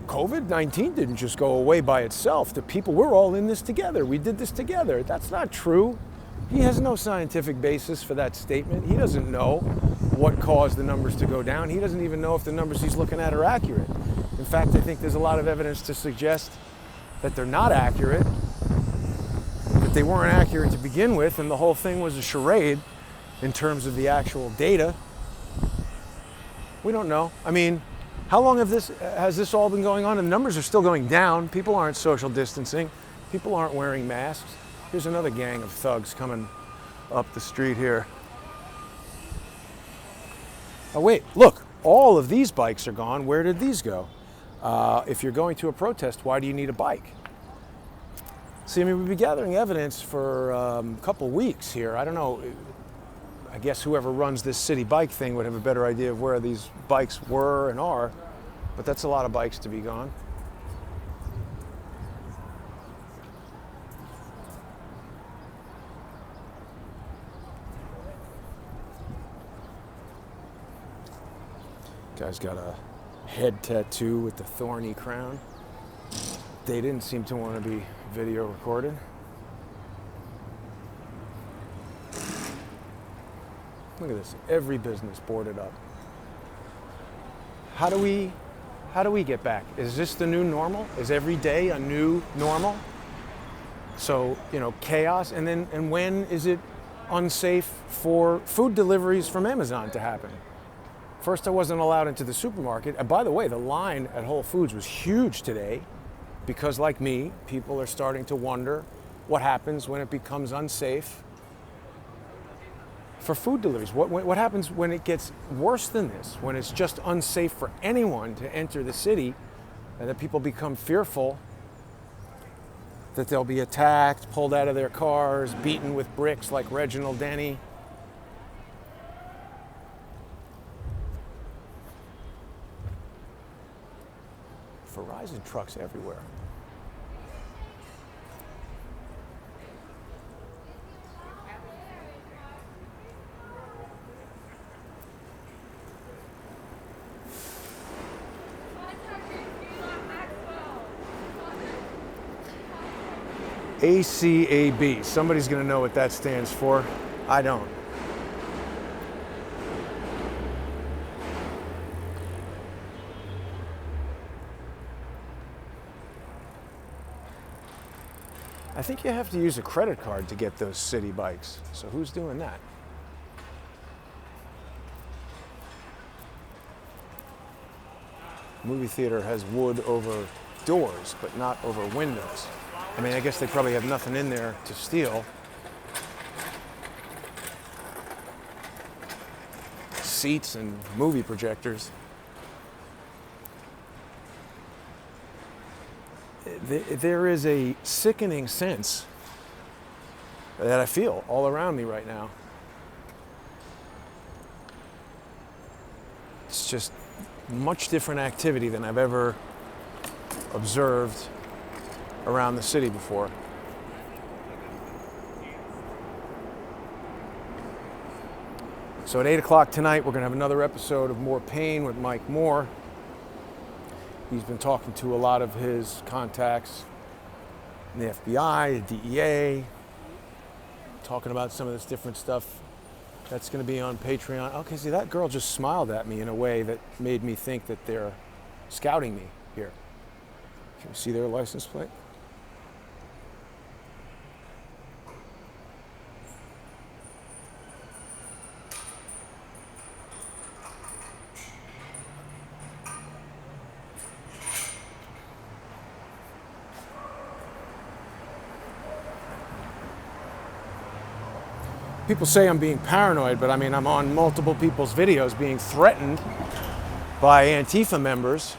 COVID-19 didn't just go away by itself. The people, we're all in this together. We did this together. That's not true. He has no scientific basis for that statement. He doesn't know what caused the numbers to go down. He doesn't even know if the numbers he's looking at are accurate. In fact, I think there's a lot of evidence to suggest that they're not accurate, that they weren't accurate to begin with, and the whole thing was a charade in terms of the actual data. We don't know. I mean, how long has this all been going on? And the numbers are still going down. People aren't social distancing. People aren't wearing masks. Here's another gang of thugs coming up the street here. Oh wait, look, all of these bikes are gone. Where did these go? If you're going to a protest, why do you need a bike? See, we've been gathering evidence for a couple weeks here. I don't know. I guess whoever runs this city bike thing would have a better idea of where these bikes were and are, but that's a lot of bikes to be gone. Guy's got a head tattoo with the thorny crown. They didn't seem to want to be video recorded. Look at this, every business boarded up. How do we How do we get back? Is this the new normal? Is every day a new normal? So, chaos. And when is it unsafe for food deliveries from Amazon to happen? First, I wasn't allowed into the supermarket. And by the way, the line at Whole Foods was huge today because, like me, people are starting to wonder what happens when it becomes unsafe for food deliveries. What happens when it gets worse than this, when it's just unsafe for anyone to enter the city and that people become fearful that they'll be attacked, pulled out of their cars, beaten with bricks like Reginald Denny. Verizon trucks everywhere. ACAB. Somebody's going to know what that stands for. I don't. I think you have to use a credit card to get those city bikes. So who's doing that? Movie theater has wood over doors, but not over windows. I mean, I guess they probably have nothing in there to steal. Seats and movie projectors. There is a sickening sense that I feel all around me right now. It's just much different activity than I've ever observed around the city before. So at 8 o'clock tonight, we're going to have another episode of More Pain with Mike Moore. He's been talking to a lot of his contacts in the FBI, the DEA, talking about some of this different stuff. That's going to be on Patreon. Okay, see, that girl just smiled at me in a way that made me think that they're scouting me here. Can you see their license plate? People say I'm being paranoid, but I mean, I'm on multiple people's videos being threatened by Antifa members.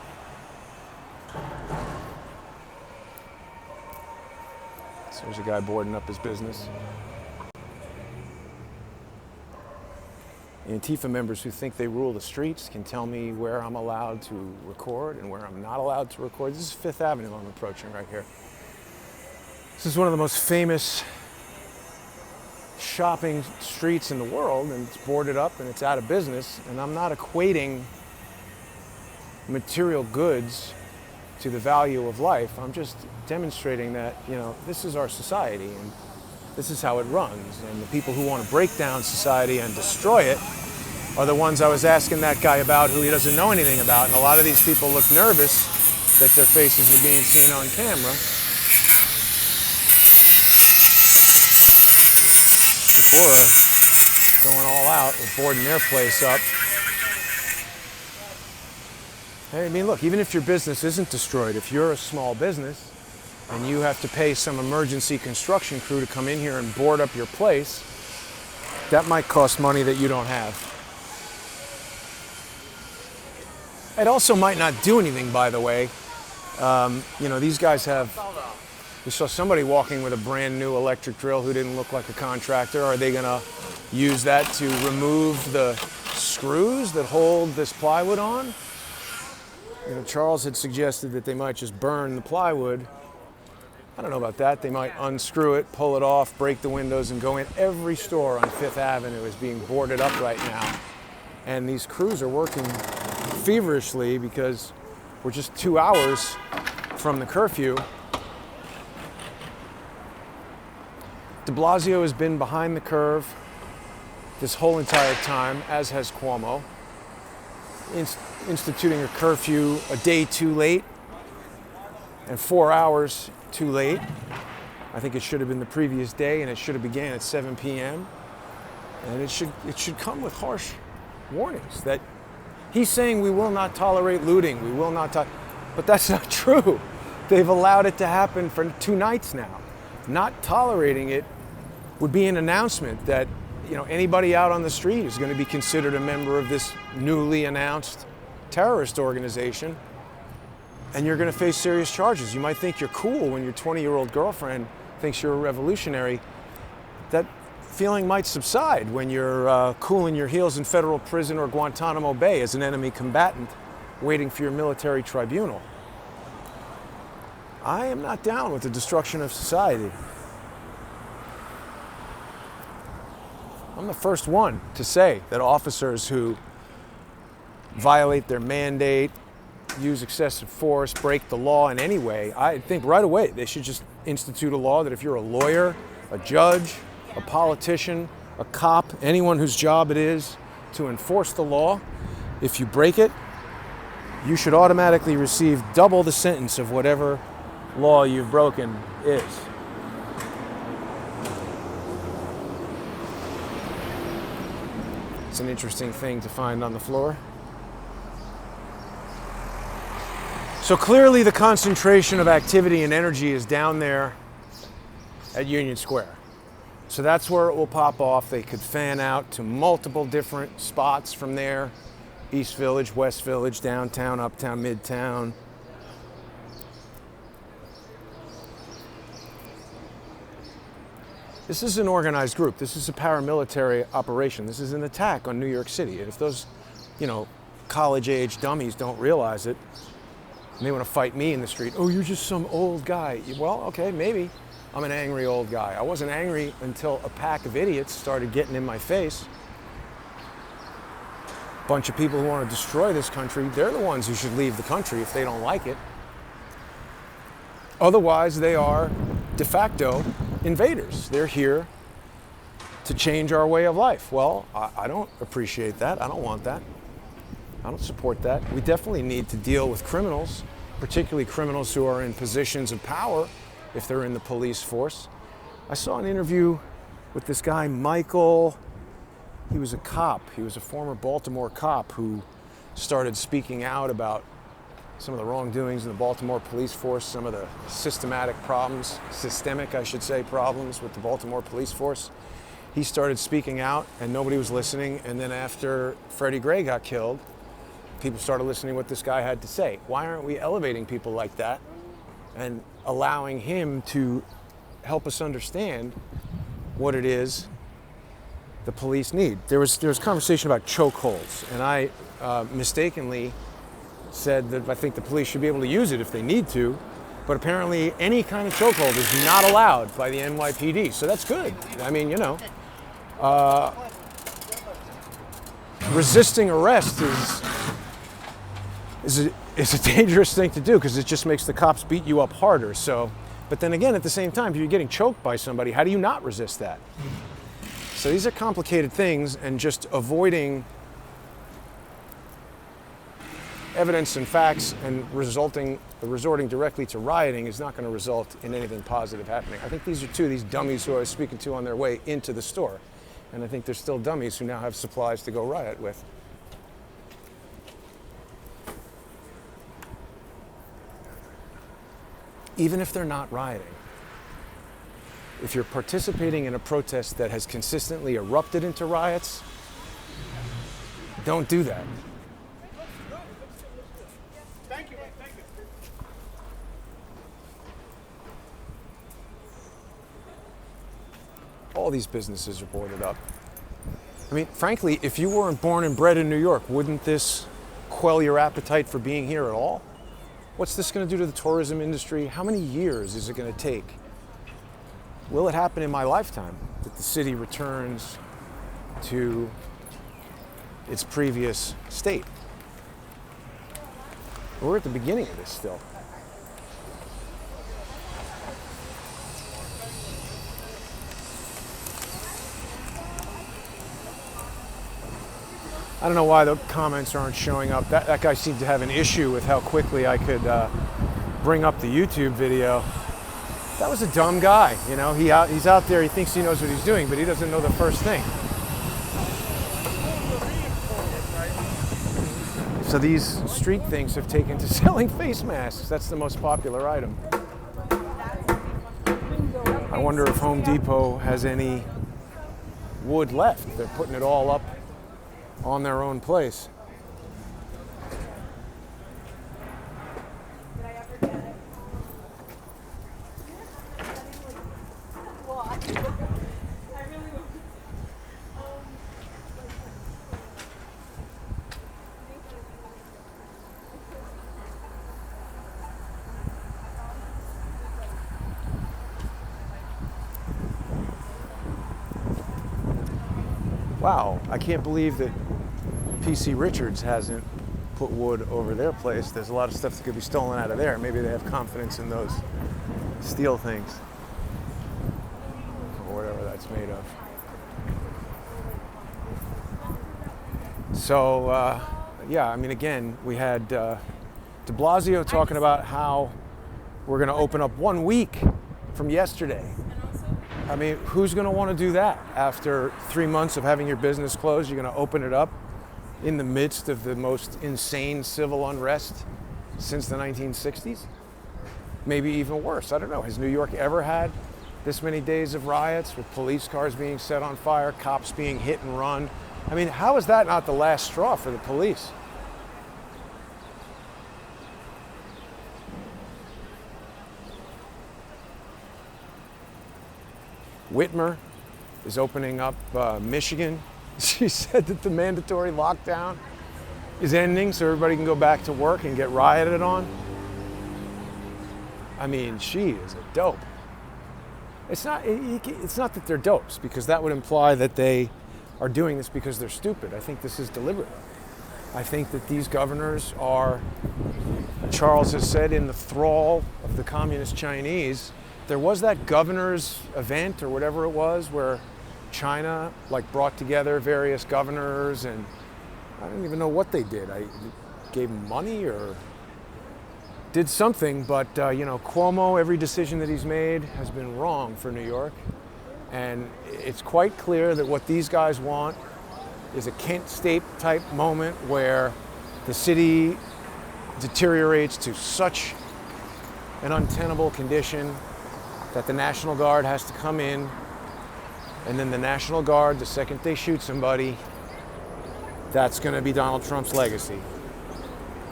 So there's a guy boarding up his business. Antifa members who think they rule the streets can tell me where I'm allowed to record and where I'm not allowed to record. This is Fifth Avenue I'm approaching right here. This is one of the most famous shopping streets in the world, and it's boarded up and it's out of business, and I'm not equating material goods to the value of life. I'm just demonstrating that, this is our society and this is how it runs, and the people who want to break down society and destroy it are the ones I was asking that guy about who he doesn't know anything about, and a lot of these people look nervous that their faces are being seen on camera. We're going all out. We're boarding their place up. Hey, I mean, look, even if your business isn't destroyed, if you're a small business and you have to pay some emergency construction crew to come in here and board up your place, that might cost money that you don't have. It also might not do anything, by the way. These guys have... We saw somebody walking with a brand new electric drill who didn't look like a contractor. Are they gonna use that to remove the screws that hold this plywood on? Charles had suggested that they might just burn the plywood. I don't know about that. They might unscrew it, pull it off, break the windows, and go in. Every store on Fifth Avenue is being boarded up right now. And these crews are working feverishly because we're just 2 hours from the curfew. De Blasio has been behind the curve this whole entire time, as has Cuomo. instituting a curfew a day too late and 4 hours too late. I think it should have been the previous day, and it should have began at 7 p.m. And it should come with harsh warnings that he's saying we will not tolerate looting, we will not but that's not true. They've allowed it to happen for 2 nights now. Not tolerating it would be an announcement that, you know, anybody out on the street is going to be considered a member of this newly announced terrorist organization, and you're going to face serious charges. You might think you're cool when your 20-year-old girlfriend thinks you're a revolutionary. That feeling might subside when you're cooling your heels in federal prison or Guantanamo Bay as an enemy combatant waiting for your military tribunal. I am not down with the destruction of society. I'm the first one to say that officers who violate their mandate, use excessive force, break the law in any way, I think right away they should just institute a law that if you're a lawyer, a judge, a politician, a cop, anyone whose job it is to enforce the law, if you break it, you should automatically receive double the sentence of whatever law you've broken is. It's an interesting thing to find on the floor. So clearly the concentration of activity and energy is down there at Union Square. So that's where it will pop off. They could fan out to multiple different spots from there. East Village, West Village, downtown, uptown, midtown. This is an organized group. This is a paramilitary operation. This is an attack on New York City. And if those, you know, college-age dummies don't realize it, and they want to fight me in the street, oh, you're just some old guy. Well, okay, maybe I'm an angry old guy. I wasn't angry until a pack of idiots started getting in my face. Bunch of people who want to destroy this country, they're the ones who should leave the country if they don't like it. Otherwise, they are de facto invaders. They're here to change our way of life. Well, I don't appreciate that. I don't want that. I don't support that. We definitely need to deal with criminals, particularly criminals who are in positions of power if they're in the police force. I saw an interview with this guy, Michael. He was a cop. He was a former Baltimore cop who started speaking out about some of the wrongdoings in the Baltimore police force, some of the systemic problems with the Baltimore police force. He started speaking out and nobody was listening. And then after Freddie Gray got killed, people started listening to what this guy had to say. Why aren't we elevating people like that and allowing him to help us understand what it is the police need? There was conversation about chokeholds, and I mistakenly said that I think the police should be able to use it if they need to, but apparently any kind of chokehold is not allowed by the NYPD, so that's good. I mean, you know, resisting arrest is a dangerous thing to do because it just makes the cops beat you up harder. So, but then again, at the same time, if you're getting choked by somebody, how do you not resist that? So these are complicated things, and just avoiding evidence and facts and resorting directly to rioting is not going to result in anything positive happening. I think these are these dummies who I was speaking to on their way into the store. And I think there's still dummies who now have supplies to go riot with. Even if they're not rioting, if you're participating in a protest that has consistently erupted into riots, don't do that. Thank you. All these businesses are boarded up. I mean, frankly, if you weren't born and bred in New York, wouldn't this quell your appetite for being here at all? What's this going to do to the tourism industry? How many years is it going to take? Will it happen in my lifetime that the city returns to its previous state? We're at the beginning of this still. I don't know why the comments aren't showing up. That guy seemed to have an issue with how quickly I could bring up the YouTube video. That was a dumb guy, you know. He's out there, he thinks he knows what he's doing, but he doesn't know the first thing. So these street things have taken to selling face masks. That's the most popular item. I wonder if Home Depot has any wood left. They're putting it all up on their own place. Wow, I can't believe that PC Richards hasn't put wood over their place. There's a lot of stuff that could be stolen out of there. Maybe they have confidence in those steel things, or whatever that's made of. So, yeah, I mean, again, we had de Blasio talking about how we're going to open up 1 week from yesterday. I mean, who's going to want to do that after 3 months of having your business closed? You're going to open it up in the midst of the most insane civil unrest since the 1960s? Maybe even worse. I don't know. Has New York ever had this many days of riots with police cars being set on fire, cops being hit and run? I mean, how is that not the last straw for the police? Whitmer is opening up Michigan. She said that the mandatory lockdown is ending so everybody can go back to work and get rioted on. I mean, she is a dope. It's not that they're dopes, because that would imply that they are doing this because they're stupid. I think this is deliberate. I think that these governors are, Charles has said, in the thrall of the communist Chinese. There was that governor's event or whatever it was where China brought together various governors, and I don't even know what they did. I gave them money or did something, but you know, Cuomo, every decision that he's made has been wrong for New York. And it's quite clear that what these guys want is a Kent State type moment where the city deteriorates to such an untenable condition that the National Guard has to come in, and then the National Guard, the second they shoot somebody, that's going to be Donald Trump's legacy.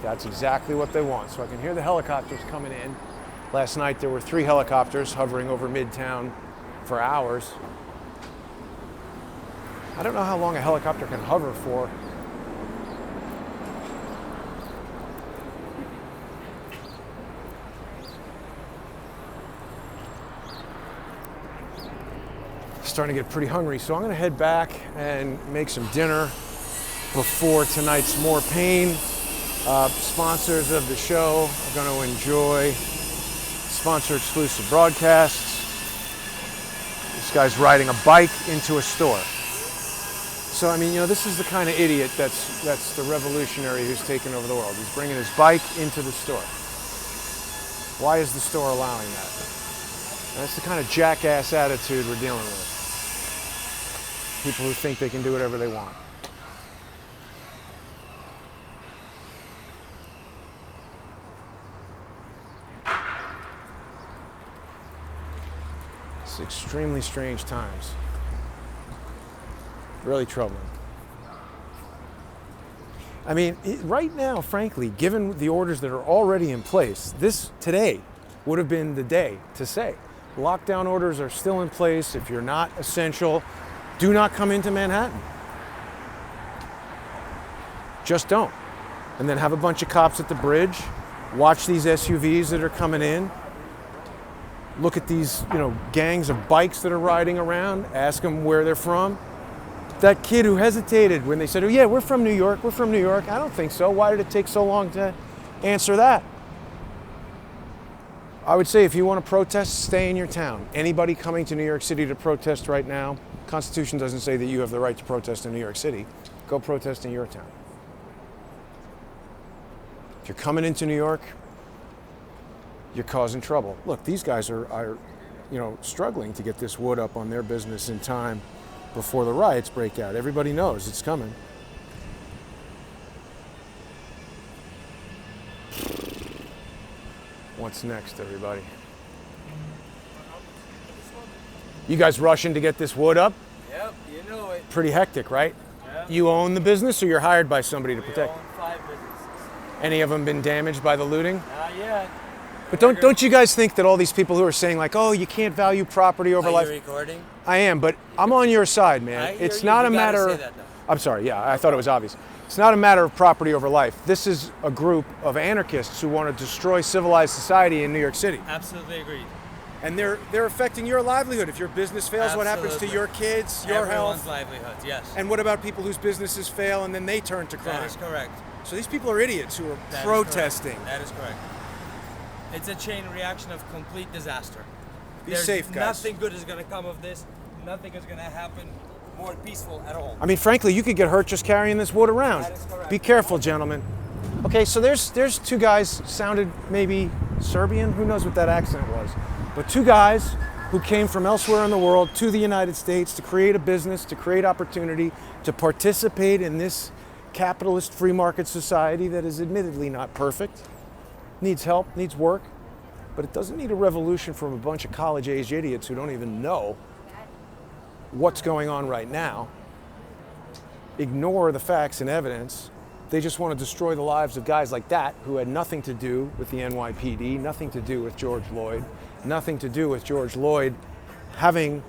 That's exactly what they want. So I can hear the helicopters coming in. Last night there were 3 helicopters hovering over Midtown for hours. I don't know how long a helicopter can hover for. Starting to get pretty hungry, so I'm going to head back and make some dinner before tonight's More Pain. Sponsors of the show are going to enjoy sponsor exclusive broadcasts. This guy's riding a bike into a store. So I mean, you know, this is the kind of idiot that's the revolutionary who's taken over the world. He's bringing his bike into the store. Why is the store allowing that? That's the kind of jackass attitude we're dealing with. People who think they can do whatever they want. It's extremely strange times. Really troubling. I mean, right now, frankly, given the orders that are already in place, today would have been the day to say, lockdown orders are still in place. If you're not essential, do not come into Manhattan. Just don't. And then have a bunch of cops at the bridge, watch these SUVs that are coming in, look at these, you know, gangs of bikes that are riding around, ask them where they're from. That kid who hesitated when they said, oh yeah, we're from New York, I don't think so. Why did it take so long to answer that? I would say if you want to protest, stay in your town. Anybody coming to New York City to protest right now, Constitution doesn't say that you have the right to protest in New York City. Go protest in your town. If you're coming into New York, you're causing trouble. Look, these guys are struggling to get this wood up on their business in time before the riots break out. Everybody knows it's coming. What's next, everybody? You guys rushing to get this wood up? Yep, you know it. Pretty hectic, right? Yep. You own the business or you're hired by somebody to protect? We own 5 businesses. Any of them been damaged by the looting? Not yet. But don't you guys think that all these people who are saying like, oh, you can't value property over life? Are you recording? I am, but I'm on your side, man. I hear It's you. not You a gotta matter. say that, though. I'm sorry. Yeah, I thought it was obvious. It's not a matter of property over life. This is a group of anarchists who want to destroy civilized society in New York City, Absolutely agreed. and they're affecting your livelihood. If your business fails, what happens to Absolutely. your kids, your Everyone's health? livelihood, yes. And what about people whose businesses fail and then they turn to crime? That is correct. So these people are idiots who are That is protesting. correct. That is correct. It's a chain reaction of complete disaster. Be safe, guys. Nothing good is going to come of this. Nothing is going to happen more peaceful at all. I mean, frankly, you could get hurt just carrying this wood around. That is correct. Be careful, gentlemen. Okay, so there's 2 guys, sounded maybe Serbian, who knows what that accent was, but 2 guys who came from elsewhere in the world to the United States to create a business, to create opportunity, to participate in this capitalist free market society that is admittedly not perfect, needs help, needs work, but it doesn't need a revolution from a bunch of college-age idiots who don't even know what's going on right now, ignore the facts and evidence. They just want to destroy the lives of guys like that who had nothing to do with the NYPD, nothing to do with George Floyd, nothing to do with George Floyd having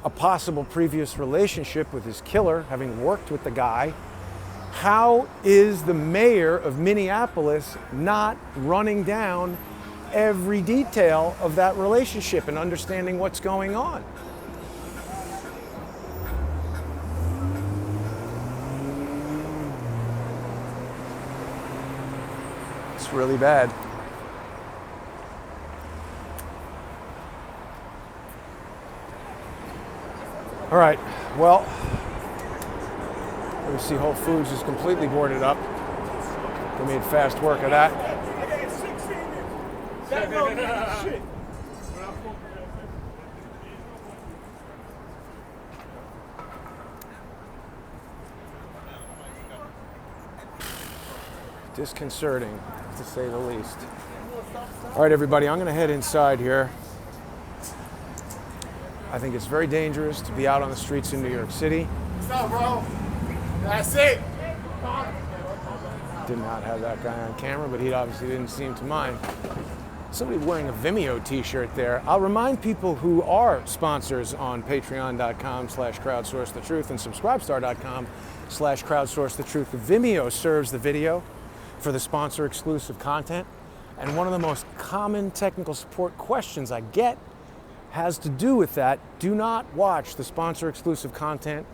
a possible previous relationship with his killer, having worked with the guy. How is the mayor of Minneapolis not running down every detail of that relationship and understanding what's going on? It's really bad. All right, well, we see Whole Foods is completely boarded up. They made fast work of that. Disconcerting, to say the least. All right, everybody, I'm going to head inside here. I think it's very dangerous to be out on the streets in New York City. What's up, bro? That's it. Did not have that guy on camera, but he obviously didn't seem to mind. Somebody wearing a Vimeo t-shirt there. I'll remind people who are sponsors on patreon.com/crowdsourcethetruth and subscribestar.com/crowdsourcethetruth. Vimeo serves the video for the sponsor exclusive content. And one of the most common technical support questions I get has to do with that. Do not watch the sponsor exclusive content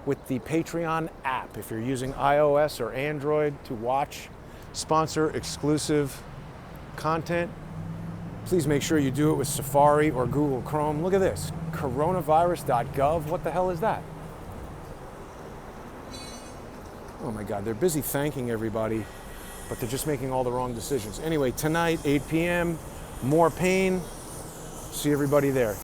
with the Patreon app. If you're using iOS or Android to watch sponsor exclusive content, please make sure you do it with Safari or Google Chrome. Look at this, coronavirus.gov. What the hell is that? Oh my God, they're busy thanking everybody, but they're just making all the wrong decisions. Anyway, tonight, 8 p.m., More Pain. See everybody there.